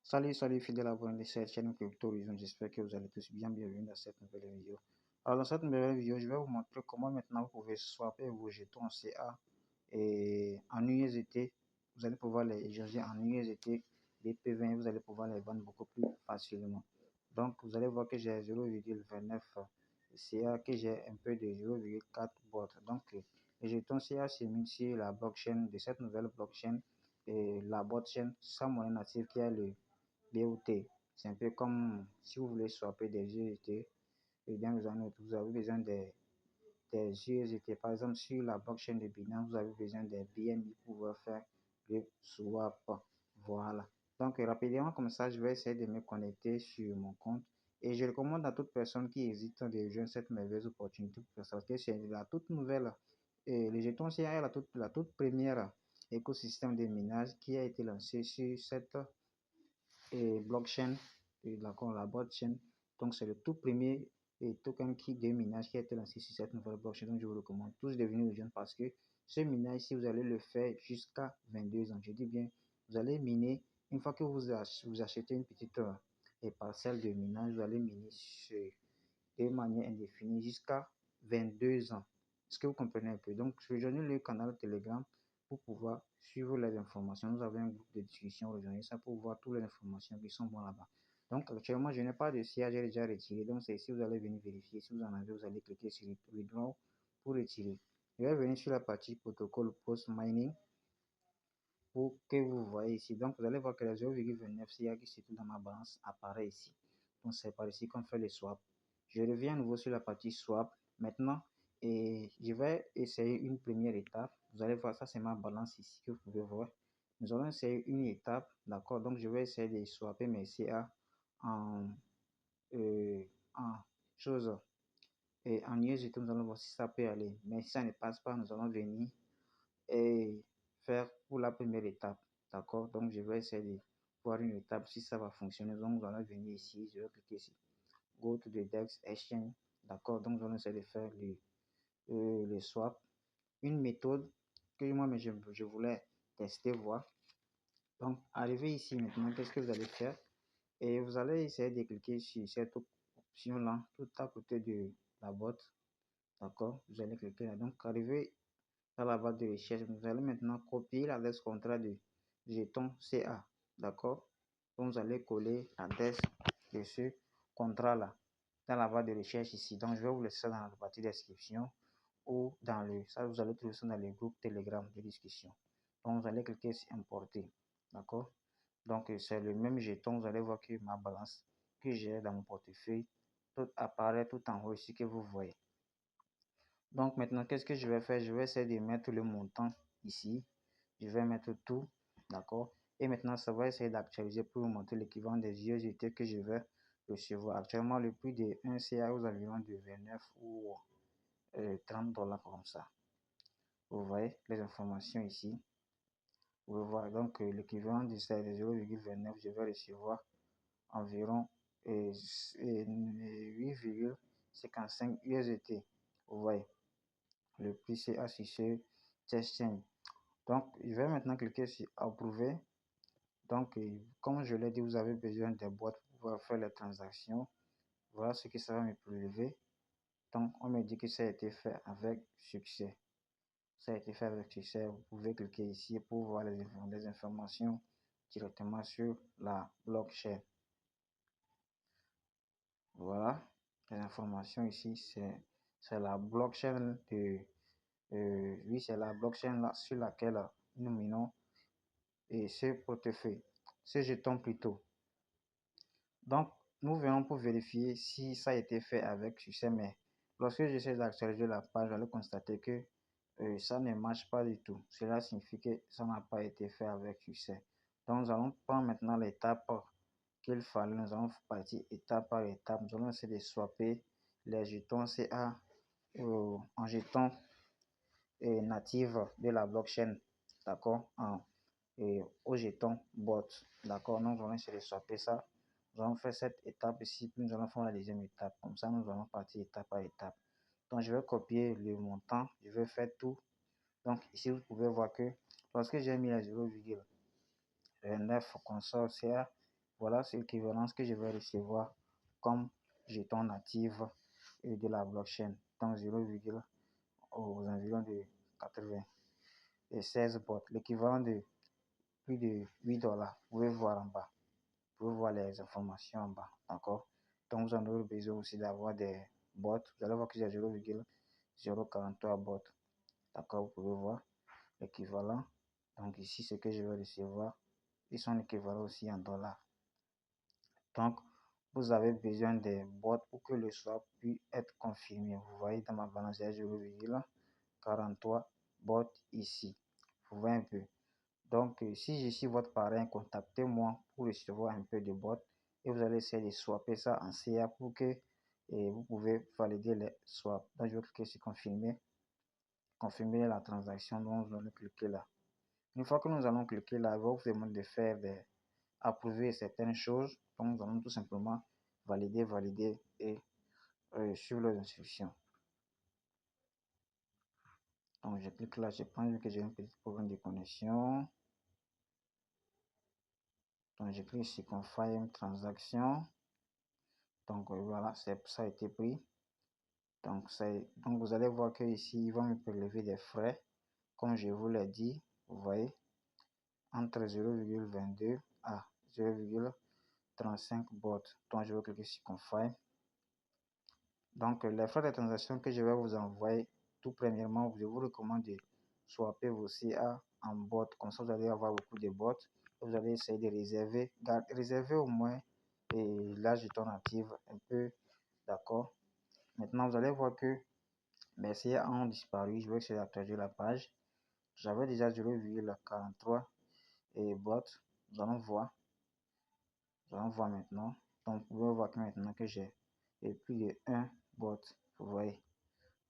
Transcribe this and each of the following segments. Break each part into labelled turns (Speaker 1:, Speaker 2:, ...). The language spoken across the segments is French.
Speaker 1: Salut fidèles abonnés de cette chaîne Crypto Horizon, j'espère que vous allez tous bien, bienvenue dans cette nouvelle vidéo. Alors dans cette nouvelle vidéo, je vais vous montrer comment maintenant vous pouvez swapper vos jetons CA et en USDT. Vous allez pouvoir les échanger en USDT, BP20, vous allez pouvoir les vendre beaucoup plus facilement. Donc vous allez voir que j'ai 0,29 CA, que j'ai un peu de 0,4 bot. Donc les jetons CA se mis sur la blockchain de cette nouvelle blockchain et la blockchain sans monnaie native qui est le BOT. C'est un peu comme si vous voulez swapper des USDT, et bien vous avez besoin des USDT. Par exemple, sur la blockchain de Binance, vous avez besoin des BNB pour pouvoir faire le swap. Voilà. Donc, rapidement, comme ça, je vais essayer de me connecter sur mon compte. Et je recommande à toute personne qui hésite de rejoindre cette merveilleuse opportunité parce que c'est la toute nouvelle. Et les jetons CA est la toute première écosystème de minage qui a été lancé sur cette blockchain et la blockchain. Donc c'est le tout premier token qui de minage qui a été lancé sur cette nouvelle blockchain. Donc je vous recommande tous de venir rejoindre parce que ce minage, si vous allez le faire jusqu'à 22 ans, je dis bien, vous allez miner une fois que vous achetez une petite parcelle de minage, vous allez miner de manière indéfinie jusqu'à 22 ans. Est-ce que vous comprenez un peu? Donc rejoignez le canal Telegram pour pouvoir suivre les informations. Nous avons un groupe de discussion, rejoignez ça pour voir toutes les informations qui sont bonnes là-bas. Donc actuellement, je n'ai pas de CA, j'ai déjà retiré. Donc c'est ici, vous allez venir vérifier. Si vous en avez, vous allez cliquer sur Withdraw pour retirer. Je vais venir sur la partie protocole Post Mining pour que vous voyez ici. Donc vous allez voir que les 0,29 CA qui se trouve dans ma balance apparaît ici. Donc c'est par ici qu'on fait le swap. Je reviens à nouveau sur la partie swap. Maintenant, et je vais essayer une première étape. Vous allez voir, ça c'est ma balance ici que vous pouvez voir. Nous allons essayer une étape, d'accord? Donc je vais essayer de swapper mes CA en, en chose et en USDT. Nous allons voir si ça peut aller. Mais si ça ne passe pas, nous allons venir et faire pour la première étape, d'accord? Donc je vais essayer de voir une étape si ça va fonctionner. Donc nous allons venir ici, je vais cliquer ici, go to the DEX exchange, d'accord? Donc nous allons essayer de faire le swap, une méthode que moi mais je voulais tester, voir. Donc arrivé ici maintenant, qu'est-ce que vous allez faire? Et vous allez essayer de cliquer sur cette option là tout à côté de la boîte, d'accord? Vous allez cliquer là. Donc arrivé à la barre de recherche, vous allez maintenant copier l'adresse contrat de jeton CA, d'accord? Donc vous allez coller l'adresse de ce contrat là dans la barre de recherche ici. Donc je vais vous laisser ça dans la partie description ou dans ça vous allez trouver ça dans le groupe Telegram de discussion. Donc vous allez cliquer sur importer, d'accord? Donc c'est le même jeton. Vous allez voir que ma balance que j'ai dans mon portefeuille tout apparaît tout en haut ici que vous voyez. Donc maintenant, qu'est-ce que je vais faire? Je vais essayer de mettre le montant ici. Je vais mettre tout, d'accord? Et maintenant, ça va essayer d'actualiser pour vous montrer l'équivalent des USDT que je vais recevoir. Actuellement, le prix de 1 CA aux environs de 29 ou 30 dollars comme ça. Vous voyez les informations ici. Vous voyez donc l'équivalent de 0,29, je vais recevoir environ 8,55 USDT. Vous voyez le prix c'est associé testing. Donc je vais maintenant cliquer sur approuver. Donc comme je l'ai dit, vous avez besoin des boîtes pour pouvoir faire les transactions. Voilà ce que ça va me prélever. Donc on me dit que ça a été fait avec succès. Ça a été fait avec succès. Vous pouvez cliquer ici pour voir les informations directement sur la blockchain. Voilà les informations ici, c'est la blockchain de oui, c'est la blockchain là, sur laquelle nous minons et ce portefeuille, ce jeton plutôt. Donc, nous venons pour vérifier si ça a été fait avec succès, mais lorsque j'essaie d'actualiser la page, j'allais constater que ça ne marche pas du tout. Cela signifie que ça n'a pas été fait avec succès. Donc, nous allons prendre maintenant l'étape qu'il fallait. Nous allons partir étape par étape. Nous allons essayer de swapper les jetons CA en jetons native de la blockchain, d'accord, au jeton bot, d'accord. Nous allons essayer de swapper ça. Nous allons faire cette étape ici, puis nous allons faire la deuxième étape. Comme ça, nous allons partir étape par étape. Donc, je vais copier le montant, je vais faire tout. Donc, ici, vous pouvez voir que lorsque j'ai mis la 0,9 console CA, Voilà, c'est l'équivalence que je vais recevoir comme jeton natif de la blockchain. Donc 0, aux environs de 96 bots, l'équivalent de plus de 8 $. Vous pouvez voir en bas. Vous pouvez voir les informations en bas. D'accord? Donc vous en aurez besoin aussi d'avoir des bots. Vous allez voir que j'ai 0,043 bots. D'accord? Vous pouvez voir l'équivalent. Donc ici, ce que je vais recevoir, ils sont équivalents aussi en dollars. Donc, vous avez besoin des bots pour que le swap puisse être confirmé. Vous voyez dans ma balance, il y a 0,43 bots ici. Vous voyez un peu. Donc, si je suis votre parrain, contactez-moi pour recevoir un peu de bots et vous allez essayer de swapper ça en CA pour que vous pouvez valider les swaps. Donc, je vais cliquer sur confirmer la transaction. Donc, nous allons cliquer là. Une fois que nous allons cliquer là, il va vous demander de faire approuver certaines choses. Donc, nous allons tout simplement valider et suivre les instructions. Donc, je clique là, je pense que j'ai un petit problème de connexion. Donc, je clique sur confirm transaction. Donc, voilà, ça a été pris. Donc, vous allez voir que ici, ils vont me prélever des frais. Comme je vous l'ai dit, vous voyez, entre 0,22 à 0,35 bots. Donc, je vais cliquer sur confirm. Donc, les frais de transaction que je vais vous envoyer, tout premièrement, je vous recommande de swapper vos CA en bot. Comme ça, vous allez avoir beaucoup de bots. Vous allez essayer de réserver au moins la jeton active un peu. D'accord. Maintenant, vous allez voir que mes CA ont disparu. Je vais essayer d'actualiser la page. J'avais déjà 0,43 et bots. Nous allons voir. Nous allons voir maintenant. Donc, vous pouvez voir que maintenant que j'ai plus de 1 bot. Vous voyez.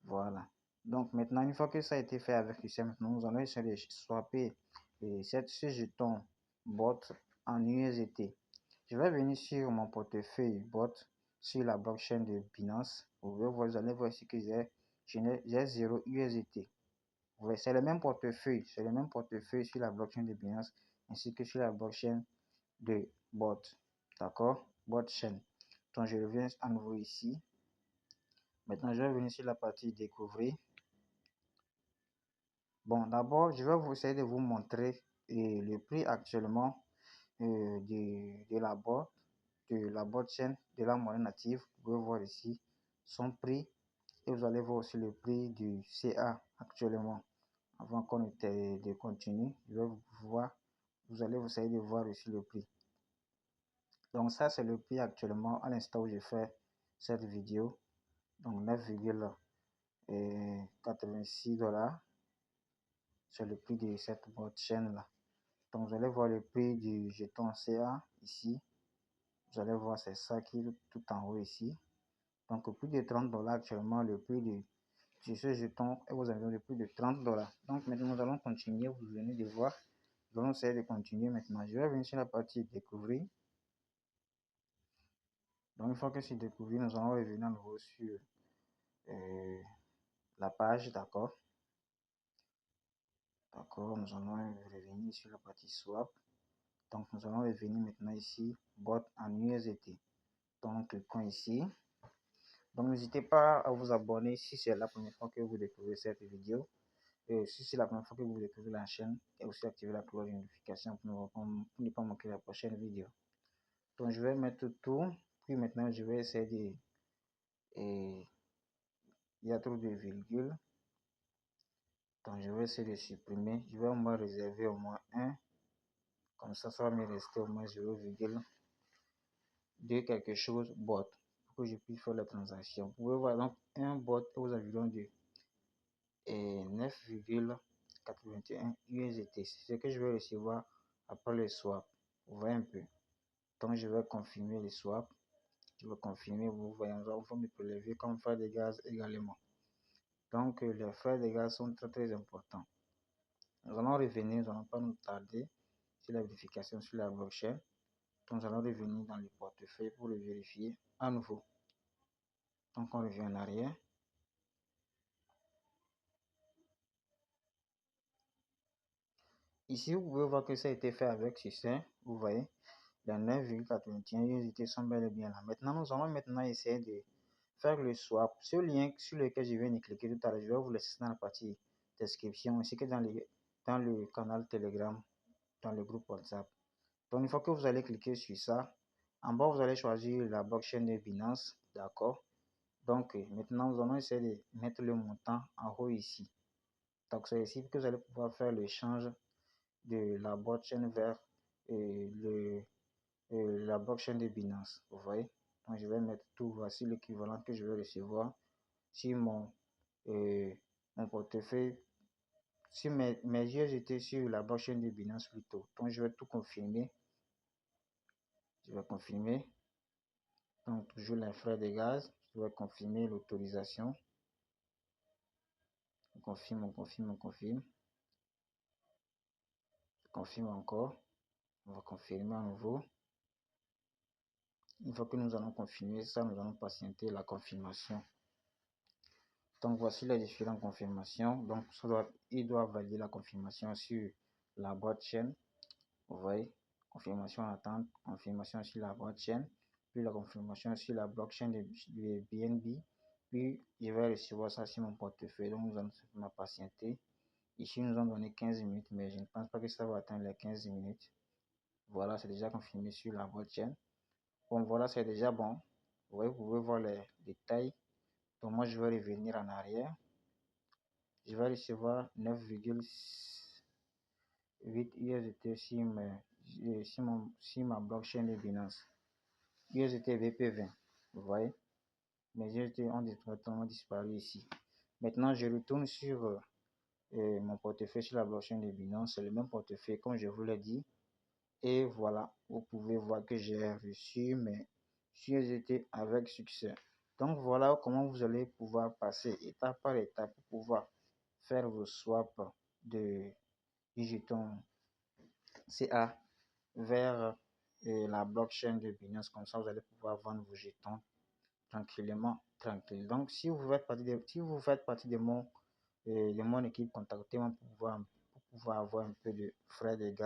Speaker 1: Voilà. Donc maintenant, une fois que ça a été fait avec le système, maintenant nous allons essayer de swapper ce jeton bot en USDT. Je vais venir sur mon portefeuille bot sur la blockchain de Binance. Vous allez voir ici que j'ai 0 USDT. C'est le même portefeuille, sur la blockchain de Binance ainsi que sur la blockchain de bot. D'accord? Botchain. Donc je reviens à nouveau ici. Maintenant, je vais venir sur la partie découvrir. Bon, d'abord, je vais essayer de vous montrer le prix actuellement de la blockchain de la monnaie native. Vous pouvez voir ici son prix et vous allez voir aussi le prix du CA actuellement. Avant qu'on ait de continuer, je vais vous allez essayer de voir ici le prix. Donc ça, c'est le prix actuellement à l'instant où je fais cette vidéo. Donc 9,86 $. C'est le prix de cette blockchain là. Donc vous allez voir le prix du jeton CA ici. Vous allez voir c'est ça qui est tout en haut ici. Donc plus de 30 $ actuellement, le prix de ce jeton est aux environs de plus de 30 $. Donc maintenant nous allons continuer, vous venez de voir. Nous allons essayer de continuer maintenant. Je vais venir sur la partie découvrir. Donc une fois que c'est découvert, nous allons revenir à nouveau sur la page, d'accord. D'accord, nous allons revenir sur la partie swap. Donc nous allons revenir maintenant ici, bot en USDT. Donc cliquons ici. Donc n'hésitez pas à vous abonner si c'est la première fois que vous découvrez cette vidéo. Et si c'est la première fois que vous découvrez la chaîne, et aussi activer la cloche de notification pour ne pas manquer la prochaine vidéo. Donc je vais mettre tout, puis maintenant je vais essayer de... il y a trop de virgules. Donc je vais essayer de supprimer. Je vais au moins réserver au moins un. Comme ça va me rester au moins 0,2 quelque chose bot pour que je puisse faire la transaction. Vous pouvez voir donc un bot aux environs de 9,81 USDT. C'est ce que je vais recevoir après le swap. Vous voyez un peu. Donc je vais confirmer le swap. Je vais confirmer. Vous voyez, on va me prélever comme frais de gaz également. Donc les frais de gaz sont très importants. Nous allons revenir, nous n'allons pas nous tarder sur la vérification sur la blockchain. Donc nous allons revenir dans le portefeuille pour le vérifier à nouveau. Donc on revient en arrière. Ici, vous pouvez voir que ça a été fait avec succès. Vous voyez. les 9,81 USDT sont bel et bien là. Maintenant, nous allons maintenant essayer de faire le swap. Ce lien sur lequel je viens de cliquer tout à l'heure, je vais vous laisser dans la partie description ainsi que dans le canal Telegram, dans le groupe WhatsApp. Donc, une fois que vous allez cliquer sur ça, en bas, vous allez choisir la blockchain de Binance. D'accord. Donc, maintenant, nous allons essayer de mettre le montant en haut ici. Donc, c'est ici que vous allez pouvoir faire l'échange de la blockchain vers la blockchain de Binance. Vous voyez? Donc, je vais mettre tout. Voici l'équivalent que je vais recevoir si mon portefeuille, si mes yeux étaient sur la blockchain de Binance plutôt. Donc, je vais tout confirmer. Je vais confirmer. Donc, toujours les frais de gaz. Je vais confirmer l'autorisation. On confirme, on confirme, on confirme. Je confirme encore. On va confirmer à nouveau. Une fois que nous allons confirmer ça, nous allons patienter la confirmation. Donc, voici les différentes confirmations. Donc, il doit valider la confirmation sur la boîte chaîne. Vous voyez, confirmation en attente, confirmation sur la boîte chaîne, puis la confirmation sur la blockchain de BNB. Puis, je vais recevoir ça sur mon portefeuille. Donc, nous allons simplement patienter. Ici, nous avons donné 15 minutes, mais je ne pense pas que ça va atteindre les 15 minutes. Voilà, c'est déjà confirmé sur la boîte chaîne. Bon, voilà, c'est déjà bon. Vous voyez, vous pouvez voir les détails. Donc, moi, je vais revenir en arrière. Je vais recevoir 9,8 USDT sur ma blockchain de Binance. USDT VP20. Vous voyez, mes USDT ont directement disparu ici. Maintenant, je retourne sur mon portefeuille sur la blockchain de Binance. C'est le même portefeuille comme je vous l'ai dit. Et voilà, vous pouvez voir que j'ai reçu mes USDT avec succès. Donc voilà comment vous allez pouvoir passer étape par étape pour pouvoir faire vos swaps de jetons CA vers la blockchain de Binance. Comme ça, vous allez pouvoir vendre vos jetons tranquillement, tranquille. Donc, si vous faites partie de mon équipe, contactez-moi pour pouvoir avoir un peu de frais de gaz.